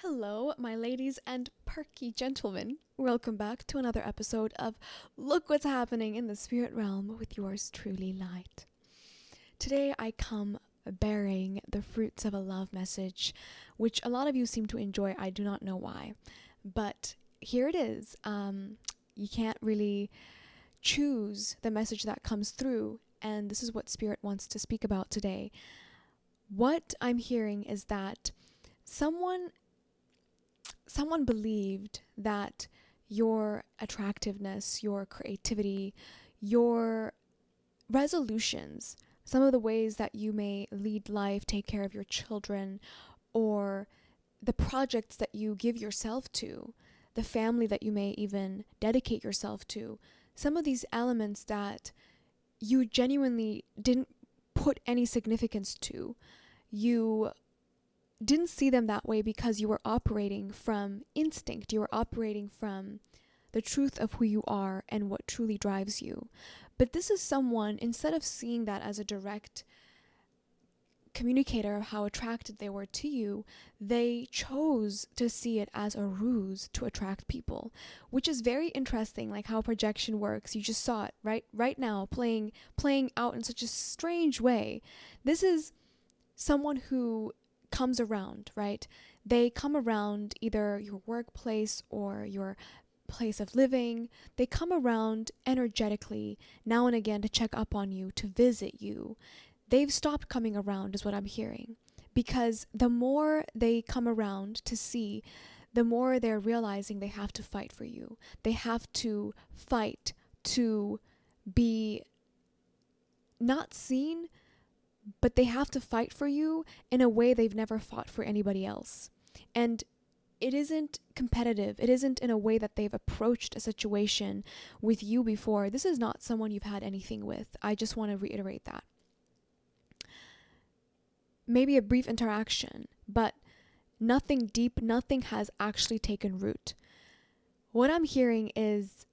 Hello, my ladies and perky gentlemen. Welcome back to another episode of Look What's Happening in the Spirit Realm with yours truly, Light. Today I come bearing the fruits of a love message, which a lot of you seem to enjoy. I do not know why, but here it is. You can't really choose the message that comes through, and this is what Spirit wants to speak about today. What I'm hearing is that someone believed that your attractiveness, your creativity, your resolutions, some of the ways that you may lead life, take care of your children, or the projects that you give yourself to, the family that you may even dedicate yourself to, some of these elements that you genuinely didn't put any significance to, you didn't see them that way because you were operating from instinct. You were operating from the truth of who you are and what truly drives you. But this is someone, instead of seeing that as a direct communicator of how attracted they were to you, they chose to see it as a ruse to attract people, which is very interesting, like how projection works. You just saw it right now playing out in such a strange way. This is someone who comes around, right? They come around either your workplace or your place of living. They come around energetically now and again to check up on you, to visit you. They've stopped coming around, is what I'm hearing, because the more they come around to see, the more they're realizing they have to fight for you. They have to fight to be not seen, but they have to fight for you in a way they've never fought for anybody else. And it isn't competitive. It isn't in a way that they've approached a situation with you before. This is not someone you've had anything with. I just want to reiterate that. Maybe a brief interaction, but nothing deep, nothing has actually taken root. What I'm hearing is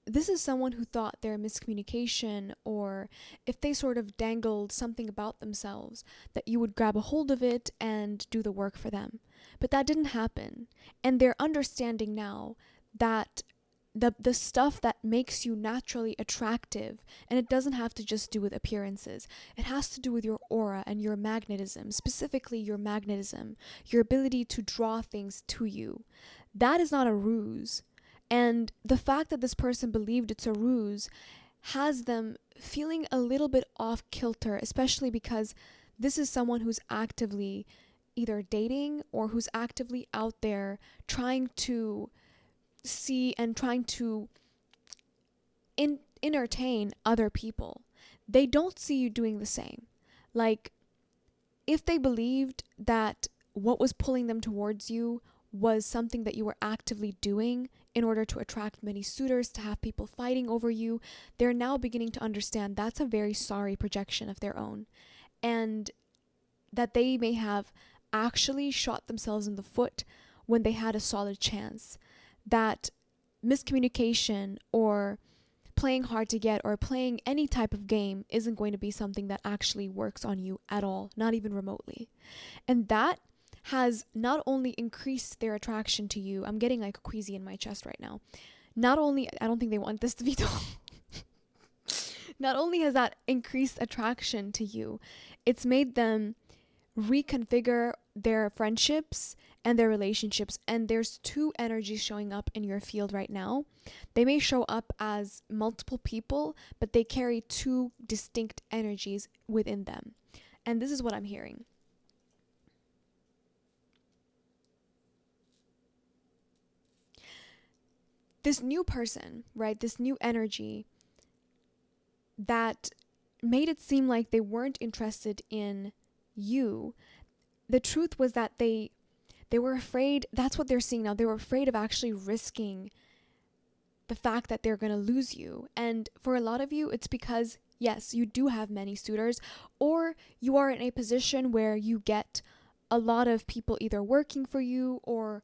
this is someone who thought their miscommunication, or if they sort of dangled something about themselves, that you would grab a hold of it and do the work for them. But that didn't happen. And they're understanding now that the stuff that makes you naturally attractive, and it doesn't have to just do with appearances, it has to do with your aura and your magnetism, specifically your magnetism, your ability to draw things to you. That is not a ruse. And the fact that this person believed it's a ruse has them feeling a little bit off kilter, especially because this is someone who's actively either dating or who's actively out there trying to see and trying to entertain other people. They don't see you doing the same. Like, if they believed that what was pulling them towards you was something that you were actively doing in order to attract many suitors, to have people fighting over you, they're now beginning to understand that's a very sorry projection of their own, and that they may have actually shot themselves in the foot when they had a solid chance. That miscommunication or playing hard to get or playing any type of game isn't going to be something that actually works on you at all, not even remotely. And that has not only increased their attraction to you. I'm getting like queasy in my chest right now. Not only, I don't think they want this to be told. Not only has that increased attraction to you, it's made them reconfigure their friendships and their relationships. And there's two energies showing up in your field right now. They may show up as multiple people, but they carry two distinct energies within them. And this is what I'm hearing. This new person, right? This new energy that made it seem like they weren't interested in you. The truth was that they were afraid. That's what they're seeing now. They were afraid of actually risking the fact that they're going to lose you. And for a lot of you, it's because, yes, you do have many suitors, or you are in a position where you get a lot of people either working for you, or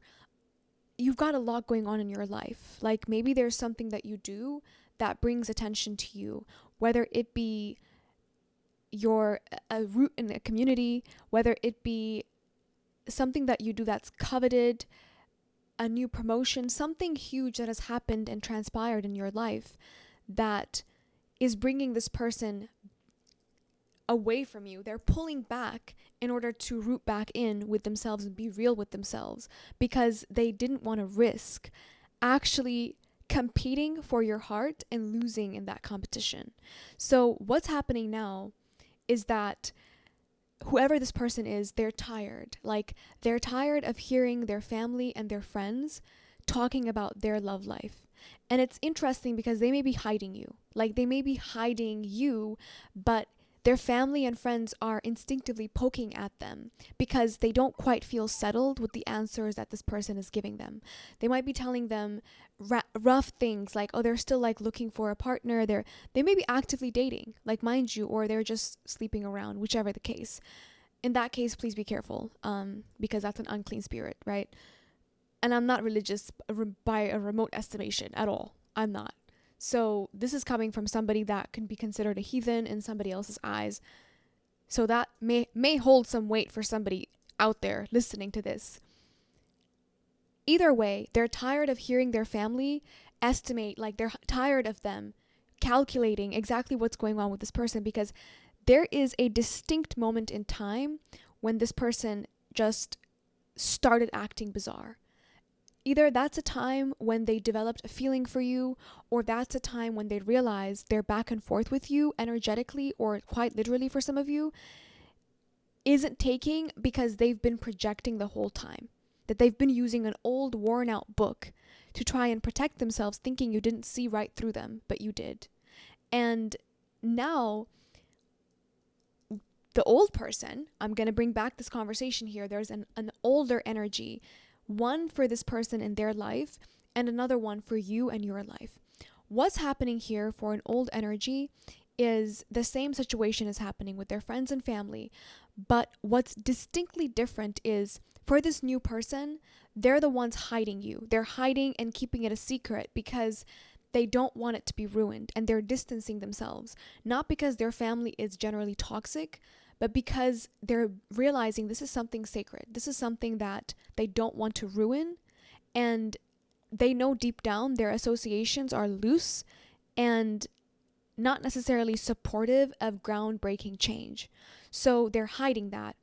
you've got a lot going on in your life. Like, maybe there's something that you do that brings attention to you, whether it be your a root in a community, whether it be something that you do that's coveted, a new promotion, something huge that has happened and transpired in your life that is bringing this person away from you. They're pulling back in order to root back in with themselves and be real with themselves, because they didn't want to risk actually competing for your heart and losing in that competition. So what's happening now is that whoever this person is, they're tired. Like, they're tired of hearing their family and their friends talking about their love life. And it's interesting because they may be hiding you. Like, they may be hiding you, but their family and friends are instinctively poking at them because they don't quite feel settled with the answers that this person is giving them. They might be telling them rough things like, oh, they're still like looking for a partner. They may be actively dating, like, mind you, or they're just sleeping around, whichever the case. In that case, please be careful, because that's an unclean spirit, right? And I'm not religious by a remote estimation at all. I'm not. So this is coming from somebody that can be considered a heathen in somebody else's eyes. So that may hold some weight for somebody out there listening to this. Either way, they're tired of hearing their family estimate, like, they're tired of them calculating exactly what's going on with this person, because there is a distinct moment in time when this person just started acting bizarre. Either that's a time when they developed a feeling for you, or that's a time when they realized their back and forth with you energetically, or quite literally for some of you, isn't taking because they've been projecting the whole time. That they've been using an old worn out book to try and protect themselves, thinking you didn't see right through them, but you did. And now the old person, I'm going to bring back this conversation here. There's an older energy, one for this person in their life and another one for you and your life. What's happening here for an old energy is the same situation is happening with their friends and family, but what's distinctly different is for this new person, they're the ones hiding you. They're hiding and keeping it a secret because they don't want it to be ruined, and they're distancing themselves, not because their family is generally toxic, but because they're realizing this is something sacred. This is something that they don't want to ruin, and they know deep down their associations are loose and not necessarily supportive of groundbreaking change. So they're hiding that.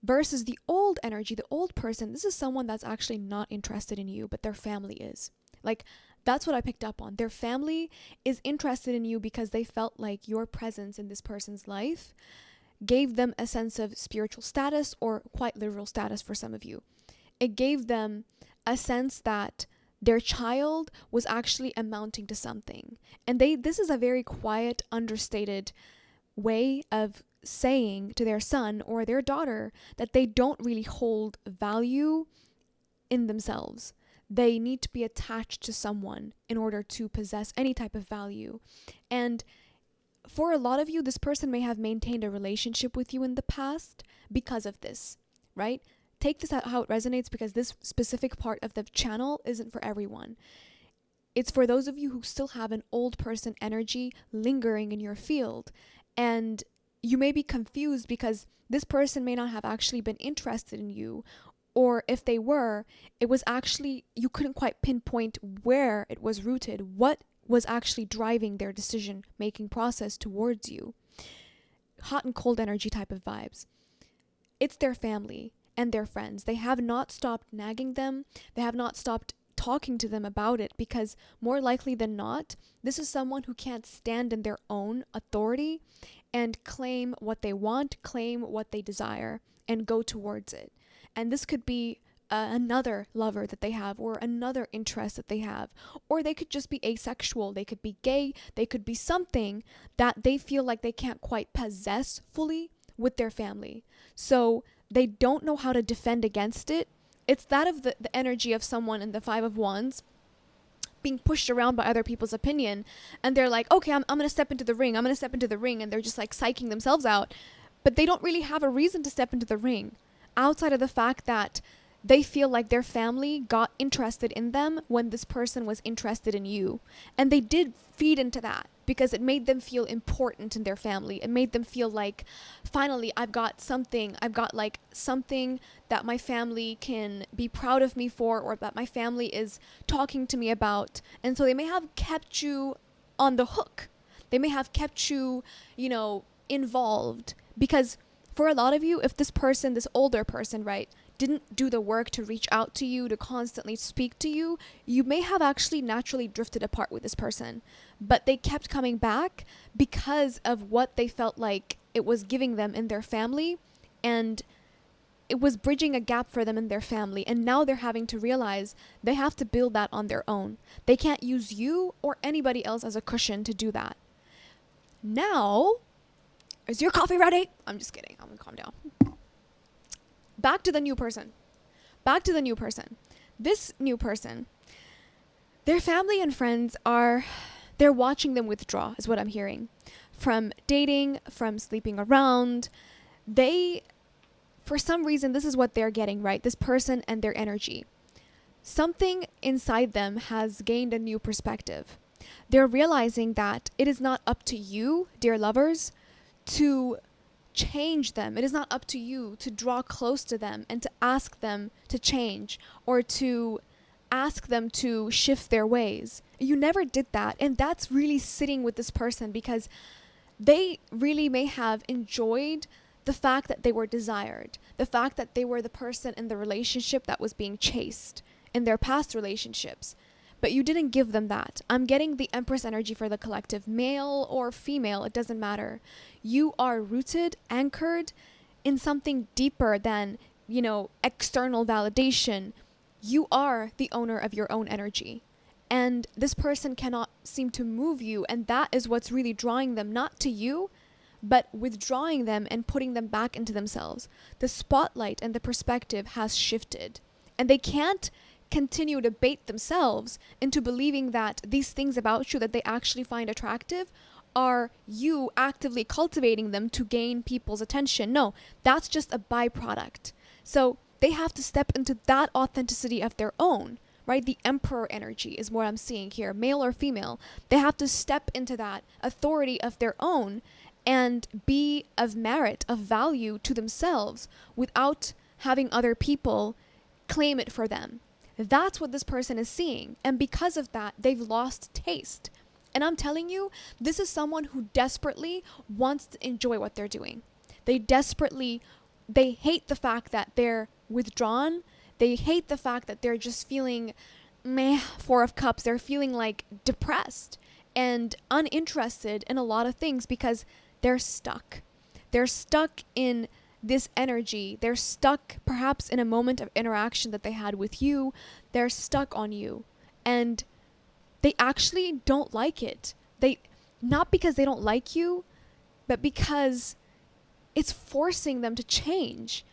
Versus the old energy, the old person, this is someone that's actually not interested in you, but their family is. Like, that's what I picked up on. Their family is interested in you because they felt like your presence in this person's life gave them a sense of spiritual status, or quite literal status for some of you. It gave them a sense that their child was actually amounting to something. And this is a very quiet, understated way of saying to their son or their daughter that they don't really hold value in themselves. They need to be attached to someone in order to possess any type of value. And for a lot of you, this person may have maintained a relationship with you in the past because of this, right? Take this out how it resonates, because this specific part of the channel isn't for everyone. It's for those of you who still have an old person energy lingering in your field. And you may be confused because this person may not have actually been interested in you, or if they were, it was actually, you couldn't quite pinpoint where it was rooted, what was actually driving their decision-making process towards you. Hot and cold energy type of vibes. It's their family and their friends. They have not stopped nagging them. They have not stopped talking to them about it, because more likely than not, this is someone who can't stand in their own authority and claim what they want, claim what they desire, and go towards it. And this could be another lover that they have, or another interest that they have, or they could just be asexual, they could be gay, they could be something that they feel like they can't quite possess fully with their family. So they don't know how to defend against it. It's that of the energy of someone in the Five of Wands being pushed around by other people's opinion, and they're like, okay, I'm gonna step into the ring, and they're just like psyching themselves out, but they don't really have a reason to step into the ring outside of the fact that they feel like their family got interested in them when this person was interested in you. And they did feed into that because it made them feel important in their family. It made them feel like, finally, I've got like something that my family can be proud of me for, or that my family is talking to me about. And so they may have kept you on the hook. They may have kept you, involved. Because for a lot of you, if this older person, right, didn't do the work to reach out to you, to constantly speak to you, you may have actually naturally drifted apart with this person. But they kept coming back because of what they felt like it was giving them in their family, and it was bridging a gap for them in their family. And now they're having to realize they have to build that on their own. They can't use you or anybody else as a cushion to do that. Now, is your coffee ready? I'm just kidding. I'm gonna calm down. Back to the new person. This new person, their family and friends they're watching them withdraw, is what I'm hearing. From dating, from sleeping around. For some reason, this is what they're getting, right? This person and their energy. Something inside them has gained a new perspective. They're realizing that it is not up to you, dear lovers, to change them. It is not up to you to draw close to them and to ask them to change, or to ask them to shift their ways. You never did that. And that's really sitting with this person, because they really may have enjoyed the fact that they were desired, the fact that they were the person in the relationship that was being chased in their past relationships. But you didn't give them that. I'm getting the Empress energy for the collective, male or female, it doesn't matter. You are rooted, anchored in something deeper than, external validation. You are the owner of your own energy. And this person cannot seem to move you. And that is what's really drawing them, not to you, but withdrawing them and putting them back into themselves. The spotlight and the perspective has shifted. And they can't continue to bait themselves into believing that these things about you that they actually find attractive are you actively cultivating them to gain people's attention. No, that's just a byproduct. So they have to step into that authenticity of their own, right? The Emperor energy is what I'm seeing here, male or female. They have to step into that authority of their own and be of merit, of value to themselves without having other people claim it for them. That's what this person is seeing. And because of that, they've lost taste. And I'm telling you, this is someone who desperately wants to enjoy what they're doing. They hate the fact that they're withdrawn. They hate the fact that they're just feeling meh, Four of Cups. They're feeling like depressed and uninterested in a lot of things because they're stuck. They're stuck in this energy. They're stuck perhaps in a moment of interaction that they had with you. They're stuck on you. And they actually don't like it. Not because they don't like you, but because it's forcing them to change.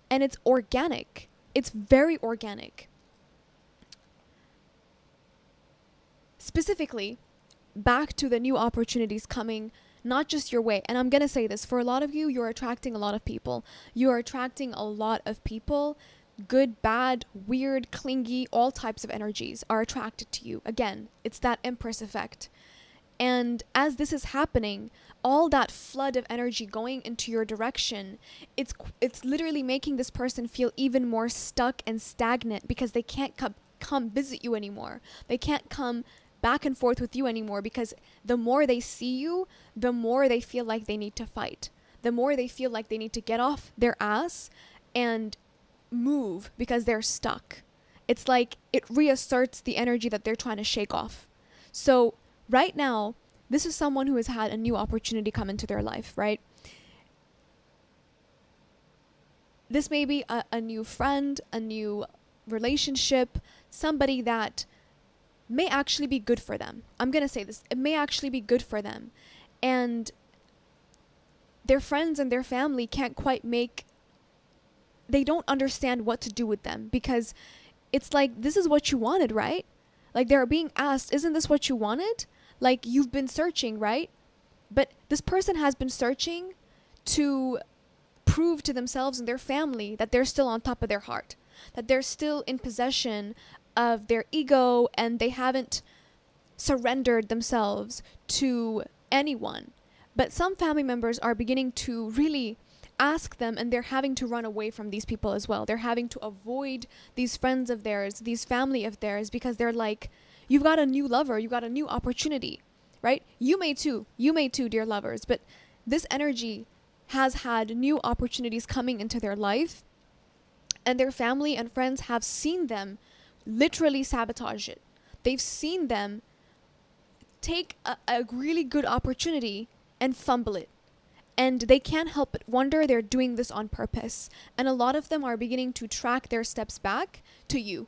And it's organic. It's very organic. Specifically, back to the new opportunities coming not just your way. And I'm going to say this, for a lot of you, you're attracting a lot of people. You're attracting a lot of people. Good, bad, weird, clingy, all types of energies are attracted to you. Again, it's that Empress effect. And as this is happening, all that flood of energy going into your direction, it's literally making this person feel even more stuck and stagnant because they can't come visit you anymore. They can't come back and forth with you anymore, because the more they see you, the more they feel like they need to fight. The more they feel like they need to get off their ass and move because they're stuck. It's like it reasserts the energy that they're trying to shake off. So right now, this is someone who has had a new opportunity come into their life, right? This may be a new friend, a new relationship, somebody that may actually be good for them. I'm going to say this. It may actually be good for them. And their friends and their family can't quite they don't understand what to do with them, because it's like, this is what you wanted, right? Like, they're being asked, isn't this what you wanted? Like, you've been searching, right? But this person has been searching to prove to themselves and their family that they're still on top of their heart. that they're still in possession of their ego and they haven't surrendered themselves to anyone. But some family members are beginning to really ask them, and they're having to run away from these people as well. They're having to avoid these friends of theirs, these family of theirs, because they're like, you've got a new lover, you've got a new opportunity, right? You may too, dear lovers. But this energy has had new opportunities coming into their life, and their family and friends have seen them literally sabotage it. They've seen them take a really good opportunity and fumble it. And they can't help but wonder they're doing this on purpose. And a lot of them are beginning to track their steps back to you.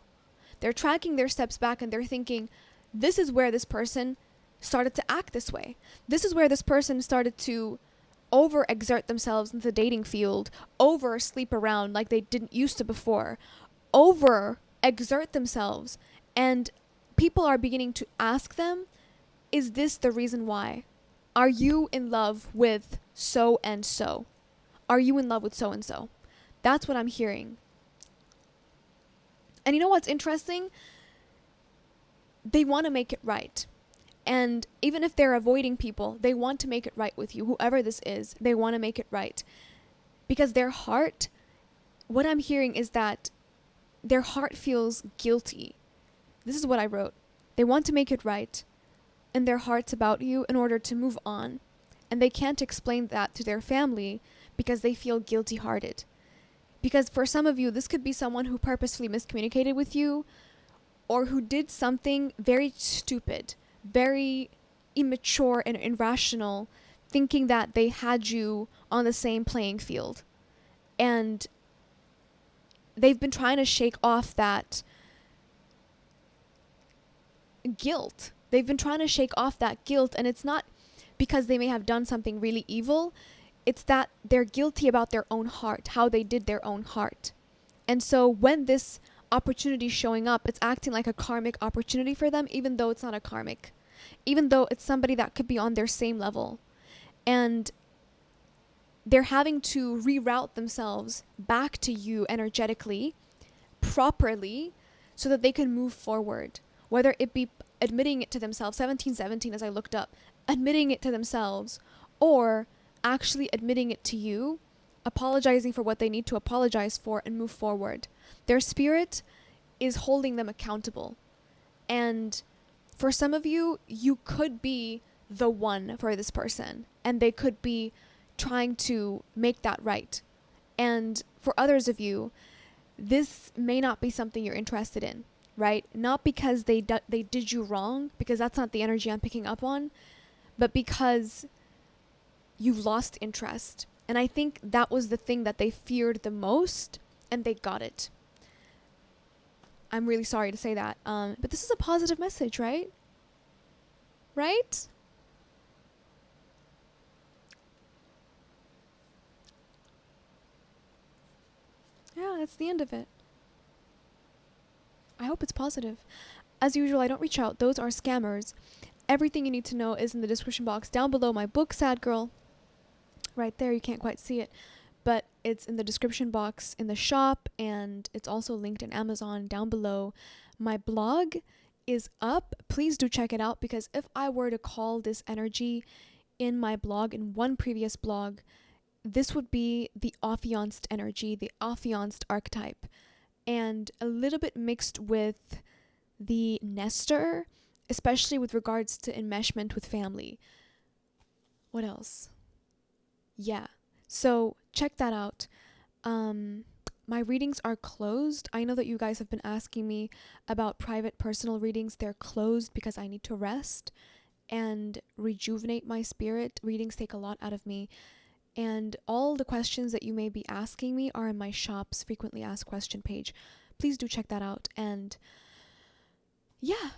They're tracking their steps back and they're thinking, this is where this person started to act this way. This is where this person started to overexert themselves in the dating field, over sleep around like they didn't used to before, overexert themselves. And people are beginning to ask them, is this the reason why? Are you in love with so and so? Are you in love with so and so? That's what I'm hearing. And you know what's interesting? They want to make it right. And even if they're avoiding people, they want to make it right with you. Whoever this is, they want to make it right. Because their heart, what I'm hearing is that their heart feels guilty. This is what I wrote. They want to make it right in their hearts about you in order to move on. And they can't explain that to their family because they feel guilty-hearted. Because for some of you, this could be someone who purposefully miscommunicated with you, or who did something very stupid, very immature and irrational, thinking that they had you on the same playing field. And they've been trying to shake off that guilt. They've been trying to shake off that guilt, and it's not because they may have done something really evil. It's that they're guilty about their own heart, how they did their own heart. And so when this opportunity is showing up, it's acting like a karmic opportunity for them, even though it's not a karmic. Even though it's somebody that could be on their same level. And they're having to reroute themselves back to you energetically, properly, so that they can move forward. Whether it be admitting it to themselves, 1717 as I looked up, admitting it to themselves, or actually admitting it to you, apologizing for what they need to apologize for, and move forward. Their spirit is holding them accountable. And for some of you, you could be the one for this person, and they could be trying to make that right. And for others of you, this may not be something you're interested in, right? Not because they did you wrong, because that's not the energy I'm picking up on, but because you've lost interest. And I think that was the thing that they feared the most, and they got it. I'm really sorry to say that. But this is a positive message, right? Right? Yeah, that's the end of it. I hope it's positive. As usual, I don't reach out. Those are scammers. Everything you need to know is in the description box down below. My book, Sad Girl, right there. You can't quite see it, but it's in the description box in the shop, and it's also linked in Amazon down below. My blog is up. Please do check it out, because if I were to call this energy in my blog, in one previous blog, this would be the affianced energy, the affianced archetype, and a little bit mixed with the nester, especially with regards to enmeshment with family. What else? Yeah, so check that out. My readings are closed. I know that you guys have been asking me about private personal readings. They're closed because I need to rest and rejuvenate my spirit. Readings take a lot out of me. And all the questions that you may be asking me are in my shop's frequently asked question page. Please do check that out. And yeah,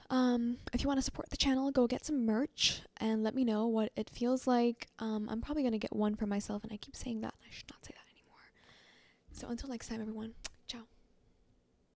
if you want to support the channel, go get some merch and let me know what it feels like. I'm probably going to get one for myself, and I keep saying that. I should not say that anymore. So until next time, everyone.